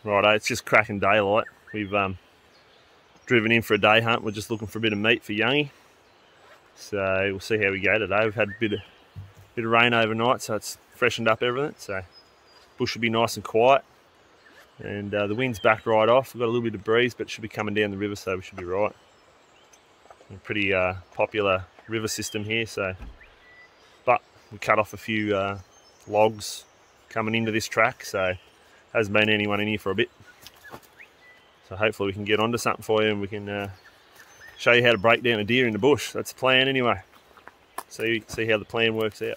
Righto, it's just cracking daylight. We've driven in for a day hunt. We're just looking for a bit of meat for Youngie. So we'll see how we go today. We've had a bit of rain overnight, so it's freshened up everything. So bush will be nice and quiet. And the wind's backed right off. We've got a little bit of breeze, but it should be coming down the river, so we should be right. A pretty popular river system here, so. But we cut off a few logs coming into this track, so hasn't been anyone in here for a bit. So hopefully we can get onto something for you and we can show you how to break down a deer in the bush. That's the plan anyway. See how the plan works out.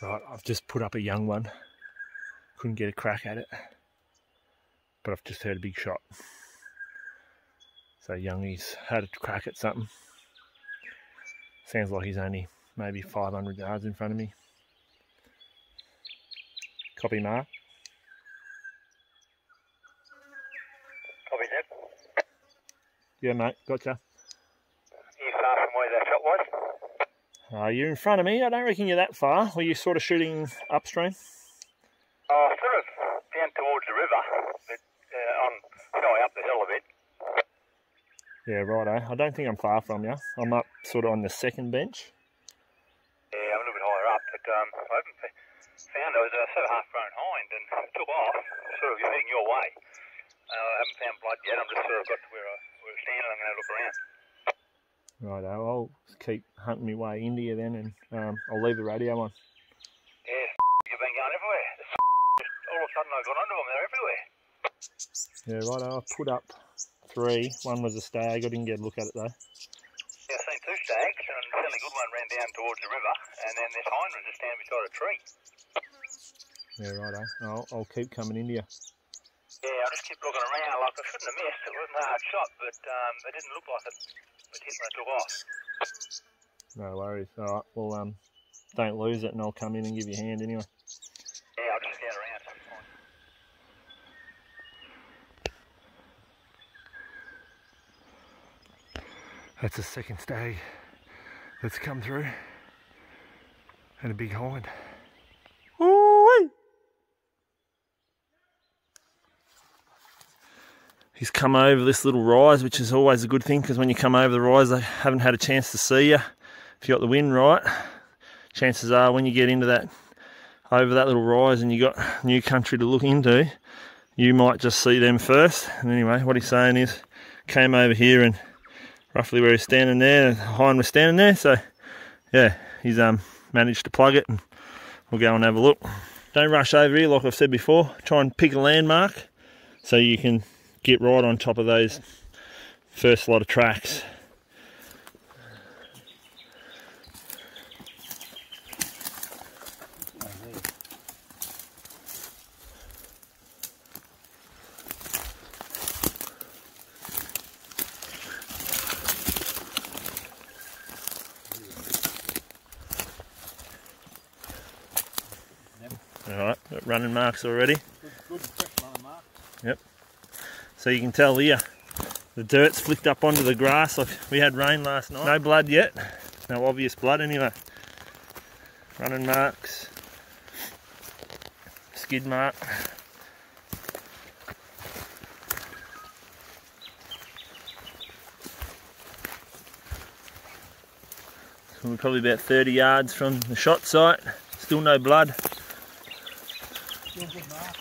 Right, I've just put up a young one. Couldn't get a crack at it, but I've just heard a big shot. So Youngie's had a crack at something. Sounds like he's only maybe 500 yards in front of me. Copy, Mark. Copy that. Yeah, mate, gotcha. You far from where that shot was? You're in front of me. I don't reckon you're that far. Were you sort of shooting upstream? Sort of down towards the river, but going up the hill a bit. Yeah, righto. I don't think I'm far from you. I'm up sort of on the second bench. Yeah, I'm a little bit higher up, but I haven't found it. Was a sort of half-grown hind and it took off, sort of heading your way. I haven't found blood yet. I'm just sort of got to where I was standing. I'm going to look around. Righto, I'll keep hunting my way into you then, and I'll leave the radio on. Yeah, you've been going everywhere. Just all of a sudden I got onto them. They're everywhere. Yeah, righto. I put up 3. One was a stag. I didn't get a look at it though. Yeah, I've seen 2 stags, and a fairly good one ran down towards the river, and then this hind was just standing beside a tree. Yeah, righto. I'll keep coming into you. Yeah, I just kept looking around. Like I shouldn't have missed. It wasn't a hard shot, but it didn't look like it hit when it took off. No worries. All right. Well, don't lose it, and I'll come in and give you a hand anyway. Yeah, I'll just scout around. That's the second stag that's come through, and a big hind. Ooh-wee! He's come over this little rise, which is always a good thing, because when you come over the rise, they haven't had a chance to see you. If you got the wind right, chances are when you get into that, over that little rise, and you got new country to look into, you might just see them first. And anyway, what he's saying is, came over here and roughly where he's standing there, the hind was standing there. So yeah, he's managed to plug it, and we'll go and have a look. Don't rush over here, like I've said before. Try and pick a landmark so you can get right on top of those first lot of tracks. Alright, got running marks already. Good fresh running mark. Yep. So you can tell here, The dirt's flicked up onto the grass like we had rain last night. No blood yet. No obvious blood anyway. Running marks. Skid mark. So we're probably about 30 yards from the shot site. Still no blood. Still good mark.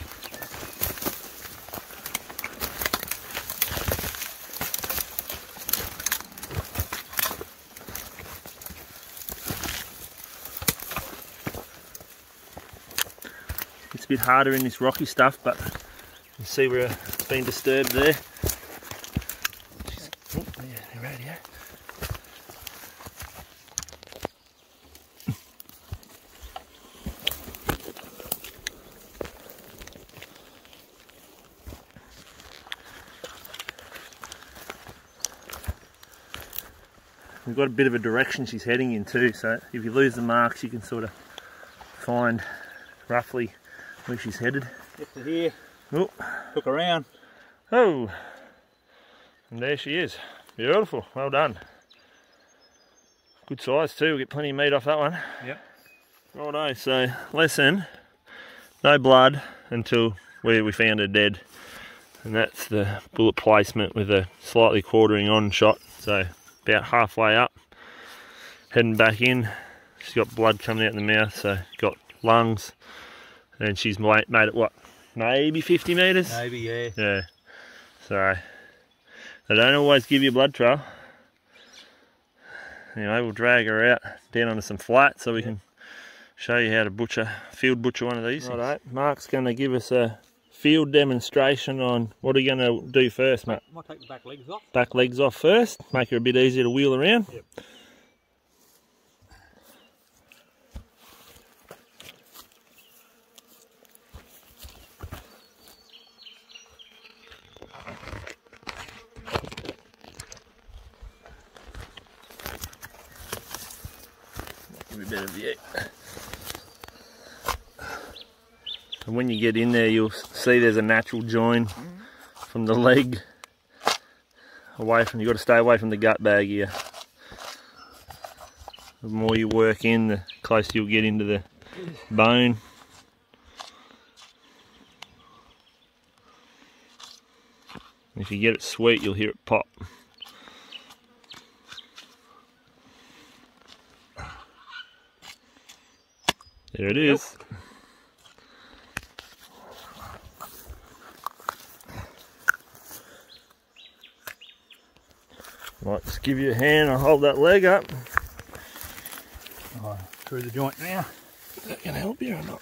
It's a bit harder in this rocky stuff, but you see where it's been disturbed there. Oh, yeah, right here. We've got a bit of a direction she's heading in too, so if you lose the marks you can sort of find roughly where she's headed. Get to here, Oh. look around. Oh, and there she is. Beautiful, well done. Good size too, we'll get plenty of meat off that one. Yep. Righto, so lesson, no blood until where we found her dead. And that's the bullet placement with a slightly quartering on shot. So about halfway up, heading back in. She's got blood coming out in the mouth, so got lungs. And she's made it, what, maybe 50 metres? Maybe, yeah. Yeah. So, they don't always give you a blood trail. Anyway, we'll drag her out down onto some flat so we can show you how to field butcher one of these. Righto, Mark's going to give us a field demonstration on what are you going to do first, mate? Might take the back legs off. Back legs off first, make her a bit easier to wheel around. Yep. Give me a bit of view. And when you get in there, you'll see there's a natural join from the leg away from. You've got to stay away from the gut bag here. The more you work in, the closer you'll get into the bone. And if you get it sweet, you'll hear it pop. There it is. Right, just give you a hand, I'll hold that leg up. Oh, through the joint now. Is that going to help you or not?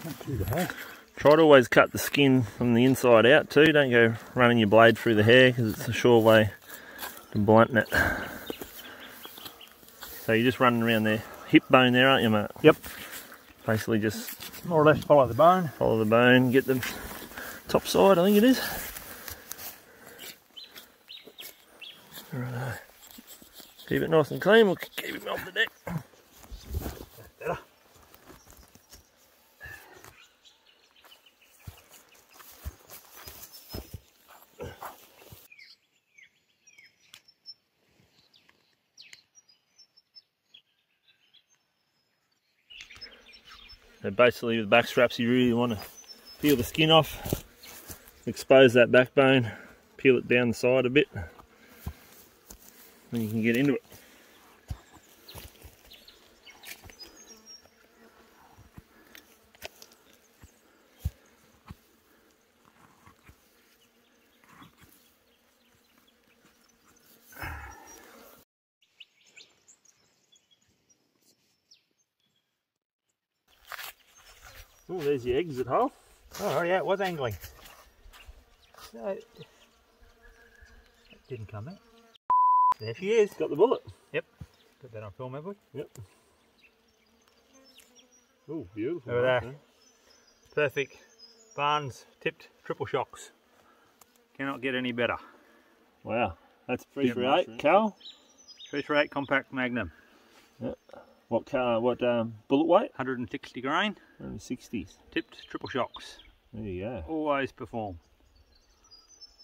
Not through the hole. Try to always cut the skin from the inside out too. Don't go running your blade through the hair because it's a sure way to blunt it. So you're just running around there. Hip bone there, aren't you, mate? Yep. Basically just More or less follow the bone. follow the bone, get the top side, I think it is. Righto. Keep it nice and clean, we'll keep him off the deck. Better. So basically with the back straps you really want to peel the skin off, expose that backbone, peel it down the side a bit, then you can get into it. Oh, there's the exit hole. Oh, yeah, it was angling. So, it didn't come out. There she is. Got the bullet. Yep. Got that on film, have we? Yep. Oh, beautiful. Look at that. Perfect. Barnes tipped triple shocks. Cannot get any better. Wow, that's 338 Cal. 338 compact magnum. Yep. What car? What bullet weight? 160 grain. 160s. Tipped triple shocks. There you go. Always perform.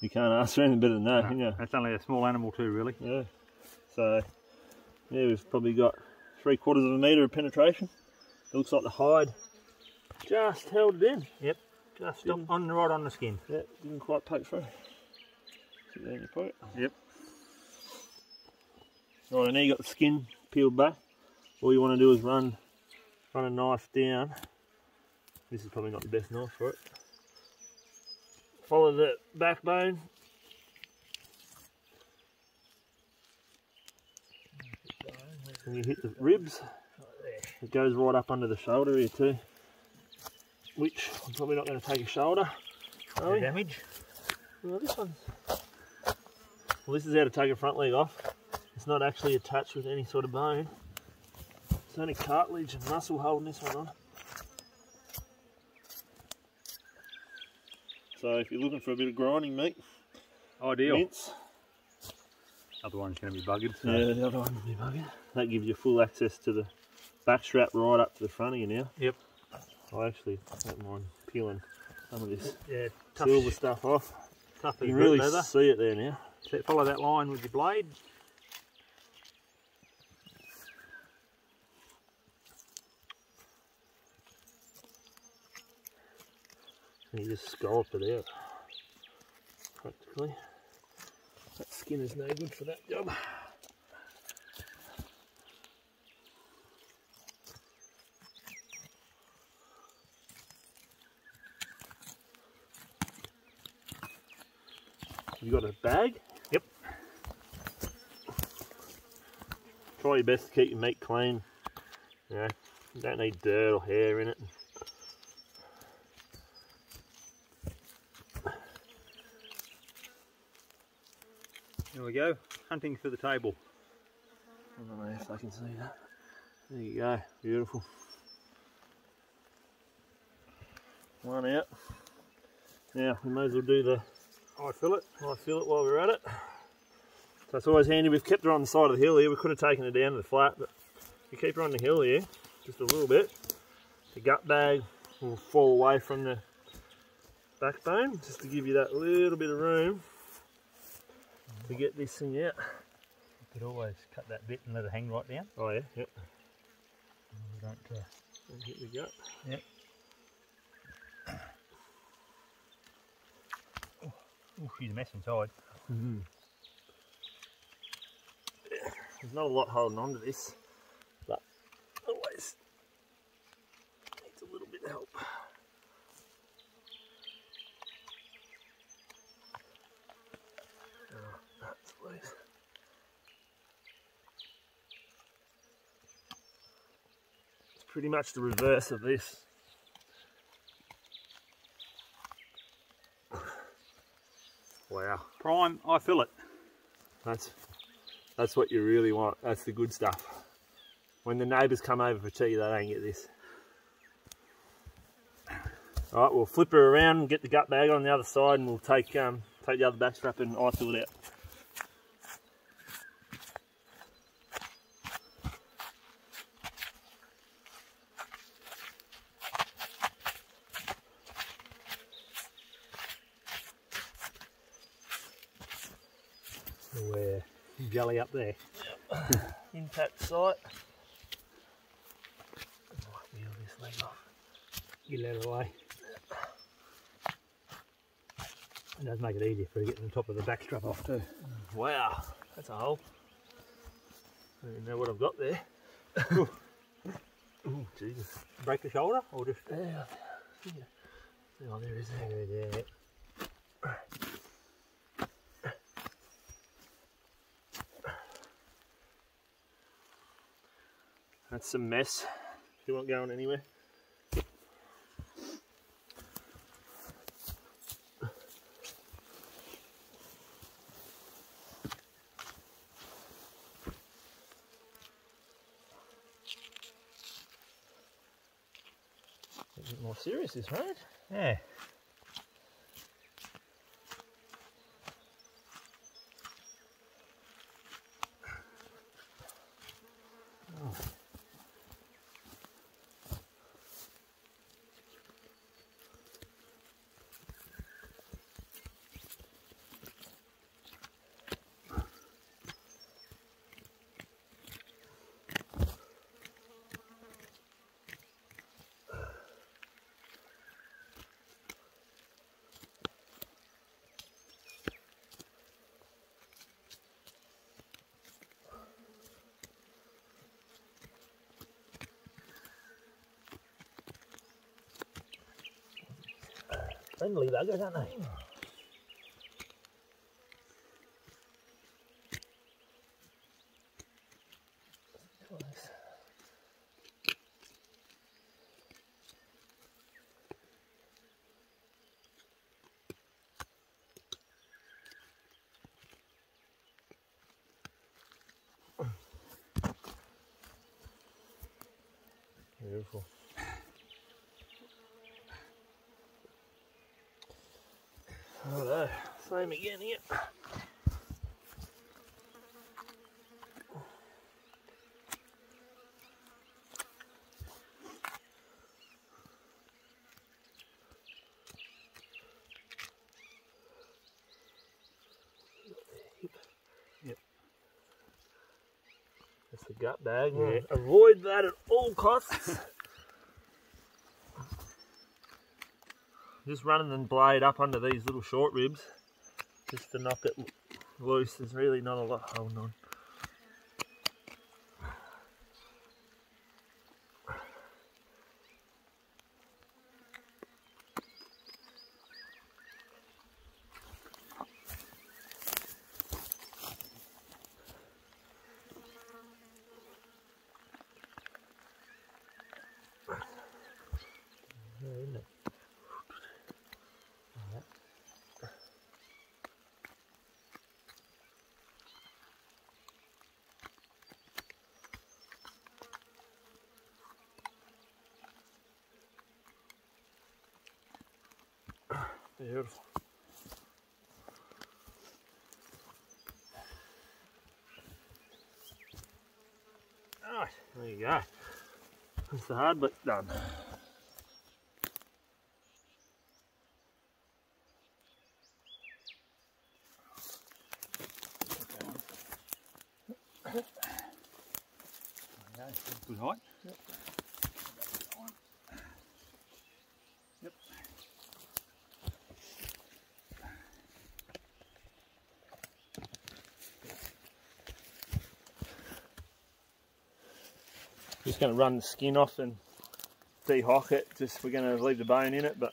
You can't ask for anything better than that, can you? That's only a small animal too, really. Yeah. So, yeah, we've probably got 3/4 of a metre of penetration. It looks like the hide just held it in. Yep. Just right on the skin. Yeah, didn't quite poke through. Sit there in your pocket. Yep. Right, and now you got the skin peeled back. All you want to do is run a knife down. This is probably not the best knife for it. Follow the backbone. And you hit the ribs. It goes right up under the shoulder here too. Which I'm probably not going to take a shoulder. No damage. Well, this one's... Well, this is how to take a front leg off. It's not actually attached with any sort of bone. It's only cartilage and muscle holding this one on. So if you're looking for a bit of grinding meat, ideal. Mince. Other one's going to be buggered. So. Yeah, the other one will be buggered. That gives you full access to the back strap right up to the front of you now. Yep. I actually don't mind peeling some of this tough silver stuff off. Tough you can really see it there now. So follow that line with your blade. And you just scallop it out, practically. That skin is no good for that job. You got a bag? Yep. Try your best to keep your meat clean. You don't need dirt or hair in it. There we go, hunting for the table. I don't know if I can see that. There you go, beautiful. One out. Now we may as well do the I fill it while we're at it. So it's always handy. We've kept her on the side of the hill here. We could have taken her down to the flat, but if you keep her on the hill here, just a little bit, the gut bag will fall away from the backbone, just to give you that little bit of room to get this thing out. You could always cut that bit and let it hang right down. Oh yeah, yep. Don't hit the gut. Yep. Oh, she's a mess inside. Mm-hmm. There's not a lot holding on to this, but always needs a little bit of help. Oh, that's loose. It's pretty much the reverse of this. Wow. Prime, I fill it. That's what you really want. That's the good stuff. When the neighbours come over for tea, they don't get this. All right, we'll flip her around and get the gut bag on the other side, and we'll take the other back strap and eye fill it out. Where jelly up there. Yep. Impact sight. I might wheel this leg off. Get it out of the way. It does make it easier for getting the top of the back strap off too. Wow, that's a hole. I don't even know what I've got there. Oh, Jesus. Break the shoulder or just? Yeah. Oh, there is there. Yeah. That's some mess. You weren't going anywhere. A bit more serious this, right? Yeah. Friendly buggers, aren't they? Beautiful. Hello, same again here. Yep. That's the gut bag. Yeah. Avoid that at all costs. Just running the blade up under these little short ribs, just to knock it loose. There's really not a lot holding on. Isn't it? Beautiful. Alright, there you go. That's the hard bit done. Good height. Yep. Yep. Just going to run the skin off and de-hock it. Just we're going to leave the bone in it, but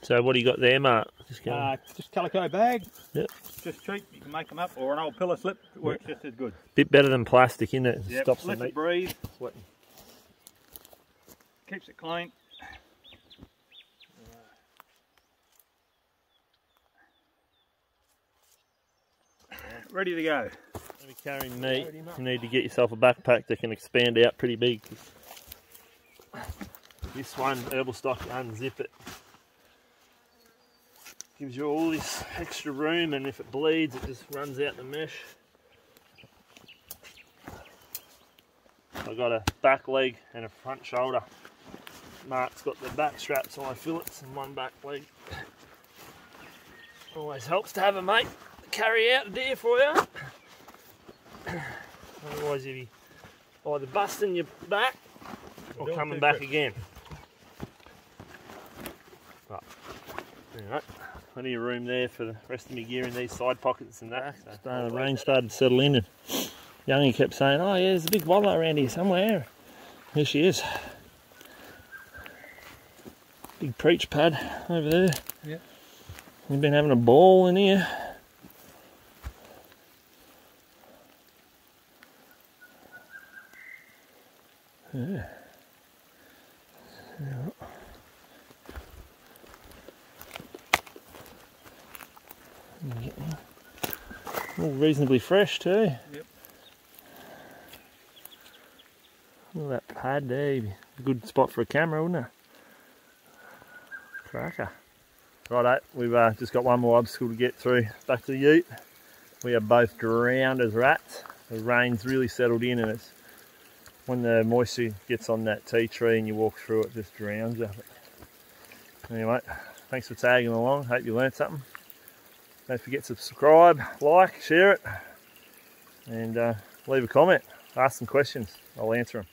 so what do you got there, Mark? Just calico bag. Yep. Just cheap. You can make them up, or an old pillar slip. It works just as good. Bit better than plastic, isn't it? Yep. Stops Lets the meat it breathe. sweating. Keeps it clean. Ready to go. If you're carrying meat, you need to get yourself a backpack that can expand out pretty big. This one, herbal stock, you unzip it. Gives you all this extra room, and if it bleeds, it just runs out the mesh. I've got a back leg and a front shoulder. Mark's got the back straps on my fillets and one back leg. Always helps to have a mate to carry out a deer for you. Otherwise you'll be either busting your back or coming back again. Right. Alright, plenty of room there for the rest of my gear in these side pockets and that. So the rain started to settle in, and Youngie kept saying, oh yeah, there's a big wallow around here somewhere. Here she is. Big preach pad over there. Yeah. We've been having a ball in here. Yeah. All reasonably fresh too. Yep. Look at that pad there. A good spot for a camera, wouldn't it? Cracker. Righto, we've just got one more obstacle to get through back to the ute. We are both drowned as rats. The rain's really settled in, and it's when the moisture gets on that tea tree and you walk through it, just drowns you. Anyway, thanks for tagging along. Hope you learned something. Don't forget to subscribe, like, share it, and leave a comment. Ask some questions. I'll answer them.